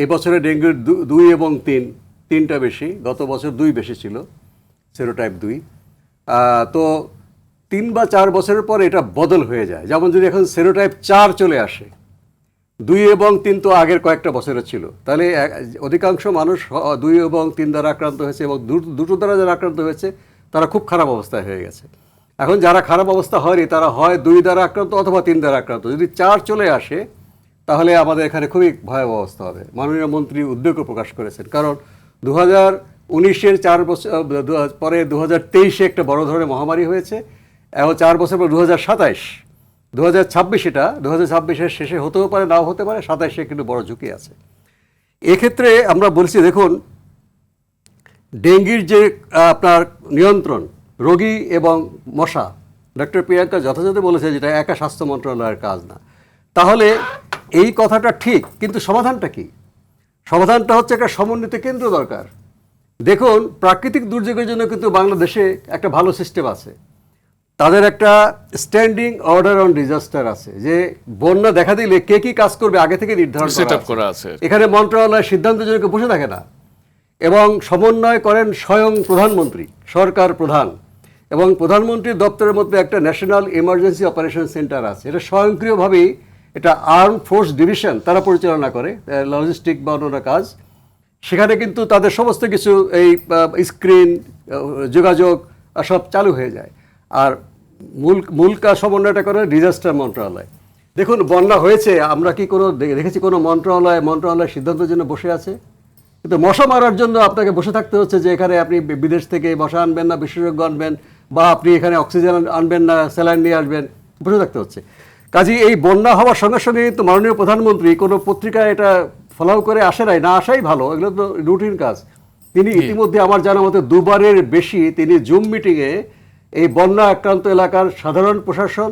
এবছরে ডেঙ্গুর 2 এবং 3, 3টা বেশি, গত বছর 2 বেশি ছিল, সেরোটাইপ 2। তো 3 বা 4 বছরের পর এটা বদল হয়ে যায়। যেমন যদি এখন সেরোটাইপ 4 চলে আসে, 2 এবং 3 তো আগের কয়েকটা বছরের ছিল, তাহলে অধিকাংশ মানুষ 2 এবং 3 দ্বারা আক্রান্ত হয়েছে, এবং দুটো দ্বারা যারা আক্রান্ত হয়েছে তারা খুব খারাপ অবস্থায় হয়ে গেছে। এখন যারা খারাপ অবস্থা হয়নি তারা হয় 2 দ্বারা আক্রান্ত অথবা 3 দ্বারা আক্রান্ত। যদি 4 চলে আসে তাহলে আমাদের এখানে খুবই ভয়াবহ অবস্থা হবে। মাননীয় মন্ত্রী উদ্বেগও প্রকাশ করেছেন, কারণ 2019-এর 4 বছর পরে 2023-এ একটা বড় ধরনের মহামারী হয়েছে, এবং 4 বছর পর 2027, 2026 এটা 2026-এর শেষে হতেও পারে, নাও হতে পারে, 27-এ কিন্তু বড় ঝুঁকি আছে। এক্ষেত্রে আমরা বলছি, দেখুন, ডেঙ্গির যে আপনার নিয়ন্ত্রণ, রোগী এবং মশা, ডক্টর প্রিয়াঙ্কা যথাযথ বলেছে যেটা একা স্বাস্থ্য মন্ত্রণালয়ের কাজ না। তাহলে এই কথাটা ঠিক, কিন্তু সমাধানটা কি? সমাধানটা হচ্ছে একটা সমন্বিত কেন্দ্র দরকার। দেখুন, প্রাকৃতিক দুর্যোগের জন্য কিন্তু বাংলাদেশে একটা ভালো সিস্টেম আছে। তাদের একটা স্ট্যান্ডিং অর্ডার অন ডিজাস্টার আছে, যে বন্যা দেখা দিলে কে কি কাজ করবে আগে থেকে নির্ধারণ করা আছে। এখানে মন্ত্রণালয় সিদ্ধান্তের জন্য বসে থাকে না, এবং সমন্বয় করেন স্বয়ং প্রধানমন্ত্রী, সরকার প্রধান, এবং প্রধানমন্ত্রীর দপ্তরের মধ্যে একটা ন্যাশনাল ইমার্জেন্সি অপারেশন সেন্টার আছে। এটা স্বয়ংক্রিয়ভাবেই এটা আর্ম ফোর্স ডিভিশন তারা পরিচালনা করে, লজিস্টিক বা অন্যান্য কাজ। সেখানে কিন্তু তাদের সমস্ত কিছু এই স্ক্রিন, যোগাযোগ সব চালু হয়ে যায়। আর মূল কাজ সমন্বয়টা করে ডিজাস্টার মন্ত্রণালয়। দেখুন, বন্যা হয়েছে, আমরা কি কোনো দেখেছি কোনো মন্ত্রণালয় সিদ্ধান্তের জন্য বসে আছে? কিন্তু মশা মারার জন্য আপনাকে বসে থাকতে হচ্ছে, যে এখানে আপনি বিদেশ থেকে মশা আনবেন না, বিশেষজ্ঞ আনবেন, বা আপনি এখানে অক্সিজেন আনবেন না, স্যালাইন নিয়ে আসবেন, বসে থাকতে হচ্ছে। কাজেই এই বন্যা হওয়ার সঙ্গে সঙ্গে তো মাননীয় প্রধানমন্ত্রী কোনো পত্রিকায় এটা ফলো করে আসে নাই, না আসাই ভালো, এগুলো তো রুটিন কাজ। তিনি ইতিমধ্যে আমার জানা মতে 2 বারের বেশি তিনি জুম মিটিংয়ে এই বন্যা আক্রান্ত এলাকার সাধারণ প্রশাসন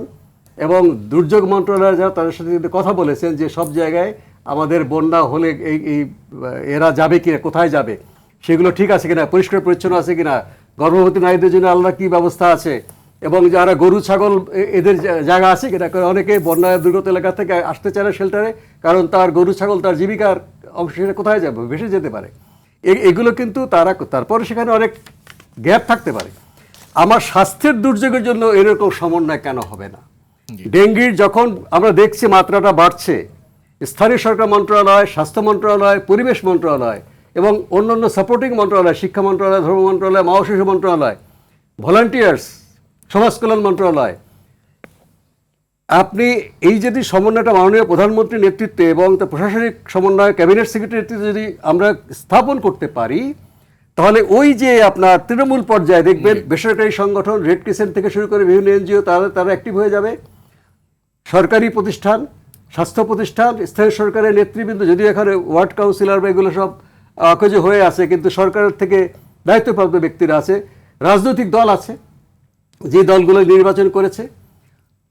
এবং দুর্যোগ মন্ত্রণালয় যারা, তাদের সাথে কিন্তু কথা বলেছেন যে সব জায়গায় আমাদের বন্যা হলে এই এরা যাবে কিনা, কোথায় যাবে, সেগুলো ঠিক আছে কিনা, পরিষ্কার পরিচ্ছন্ন আছে কিনা, গর্ভবতী নারীদের জন্য আলাদা কী ব্যবস্থা আছে, এবং যারা গরু ছাগল এদের জায়গা আছে কিনা। অনেকে বন্যা দুর্গত এলাকা থেকে আসতে চায় না শেল্টারে, কারণ তার গরু ছাগল তার জীবিকার অংশ, সেটা কোথায় যাবে, ভেসে যেতে পারে। এগুলো কিন্তু তারপরে সেখানে অনেক গ্যাপ থাকতে পারে। আমার স্বাস্থ্যের দুর্যোগের জন্য এরকম সমন্বয় কেন হবে না? ডেঙ্গির যখন আমরা দেখছি মাত্রাটা বাড়ছে, স্থানীয় সরকার মন্ত্রণালয়, স্বাস্থ্য মন্ত্রণালয়, পরিবেশ মন্ত্রণালয় এবং অন্যান্য সাপোর্টিং মন্ত্রণালয়, শিক্ষা মন্ত্রণালয়, ধর্ম মন্ত্রণালয়, মা ও শিশু মন্ত্রণালয়, ভলান্টিয়ার্স, সমাজ কল্যাণ মন্ত্রণালয়, আপনি এই যদি সমন্বয়টা মাননীয় প্রধানমন্ত্রীর নেতৃত্বে এবং তার প্রশাসনিক সমন্বয় ক্যাবিনেট সেক্রেটারির নেতৃত্বে যদি আমরা স্থাপন করতে পারি, তাহলে ওই যে আপনার তৃণমূল পর্যায়ে দেখবেন বেসরকারি সংগঠন, রেড ক্রিসেন্ট থেকে শুরু করে বিভিন্ন এনজিও, তারা অ্যাক্টিভ হয়ে যাবে। সরকারি প্রতিষ্ঠান, স্বাস্থ্য প্রতিষ্ঠান, স্থানীয় সরকারের নেতৃবৃন্দ, যদিও এখানে ওয়ার্ড কাউন্সিলর বা এগুলো সব অকেজো হয়ে আছে, কিন্তু সরকারের থেকে দায়িত্বপ্রাপ্ত ব্যক্তিরা আছে, রাজনৈতিক দল আছে, যে দলগুলো নির্বাচন করেছে,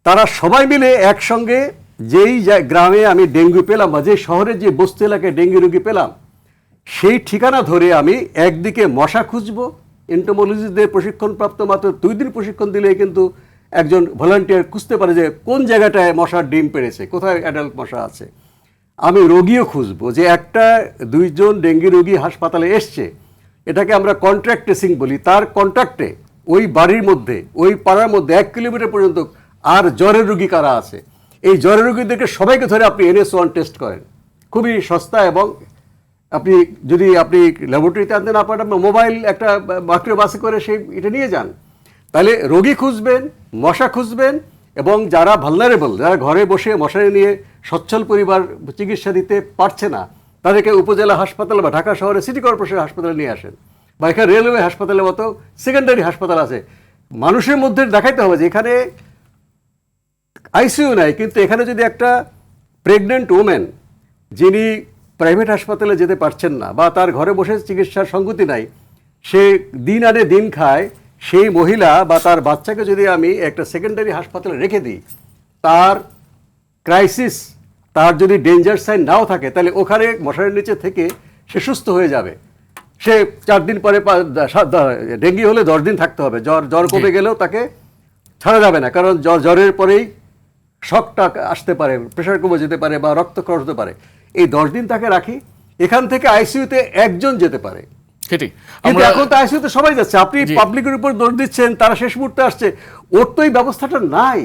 তারা সবাই মিলে একসঙ্গে যেই গ্রামে আমি ডেঙ্গু পেলাম বা যে শহরের যে বস্তি এলাকায় ডেঙ্গু রোগী পেলাম, সেই ঠিকানা ধরে আমি একদিকে মশা খুঁজবো। এন্টোমোলজিস্টদের প্রশিক্ষণপ্রাপ্ত মাত্র 2 দিন প্রশিক্ষণ দিলে কিন্তু একজন ভলান্টিয়ার খুঁজতে পারে যে কোন জায়গাটায় মশার ডিম পেড়েছে, কোথায় অ্যাডাল্ট মশা আছে। আমি রোগীও খুঁজবো, যে 2জন ডেঙ্গি রোগী হাসপাতালে এসছে, এটাকে আমরা কন্ট্রাক্ট ট্রেসিং বলি। তার কন্ট্রাক্টে ওই বাড়ির মধ্যে, ওই পাড়ার মধ্যে 1 কিলোমিটার পর্যন্ত আর জ্বরের রোগী কারা আছে, এই জ্বরের রোগীদেরকে সবাইকে ধরে আপনি NS1 টেস্ট করেন, খুবই সস্তা। এবং আপনি যদি ল্যাবরেটরিতে আনতে না পারেন, মোবাইল একটা মাইক্রো বাসে করে এটা নিয়ে যান। তাহলে রোগী খুঁজবেন, মশা খুঁজবেন, এবং যারা ভালনারেবল, যারা ঘরে বসে মশারি নিয়ে সচ্ছল পরিবার চিকিৎসা দিতে পারছে না, তাদেরকে উপজেলা হাসপাতাল বা ঢাকা শহরে সিটি কর্পোরেশন হাসপাতালে নিয়ে আসেন, বা এখানে রেলওয়ে হাসপাতালের মতো সেকেন্ডারি হাসপাতাল আছে। মানুষের মধ্যে দেখাইতে হবে যে এখানে আইসিইউ নাই, কিন্তু এখানে যদি একটা প্রেগনেন্ট ওমেন, যিনি প্রাইভেট হাসপাতালে যেতে পারছেন না বা তার ঘরে বসে চিকিৎসার সঙ্গতি নাই, সে দিন আনে দিন খায়, সেই মহিলা বা তার বাচ্চাকে যদি আমি একটা সেকেন্ডারি হাসপাতালে রেখে দিই, তার ক্রাইসিস, তার যদি ডেঞ্জার সাইন নাও থাকে, তাহলে ওখানে মশারির নিচে থেকে সে সুস্থ হয়ে যাবে। সে 4 দিন পরে, ডেঙ্গি হলে 10 দিন থাকতে হবে, জ্বর কমে গেলেও তাকে ছাড়া যাবে না, কারণ জ্বরের পরেই শকটা আসতে পারে, প্রেশার কমে যেতে পারে বা রক্তক্ষরণ হতে পারে। এই 10 দিন তাকে রাখি, এখান থেকে আইসিইউতে একজন যেতে পারে, সেটি কিন্তু আমরা এখন তো আইসিইউতে সবাই যাচ্ছে। আপনি পাবলিকের উপর দোষ দিচ্ছেন, তারা শেষ মুহূর্তে আসছে, ওর তো এই ব্যবস্থাটা নাই।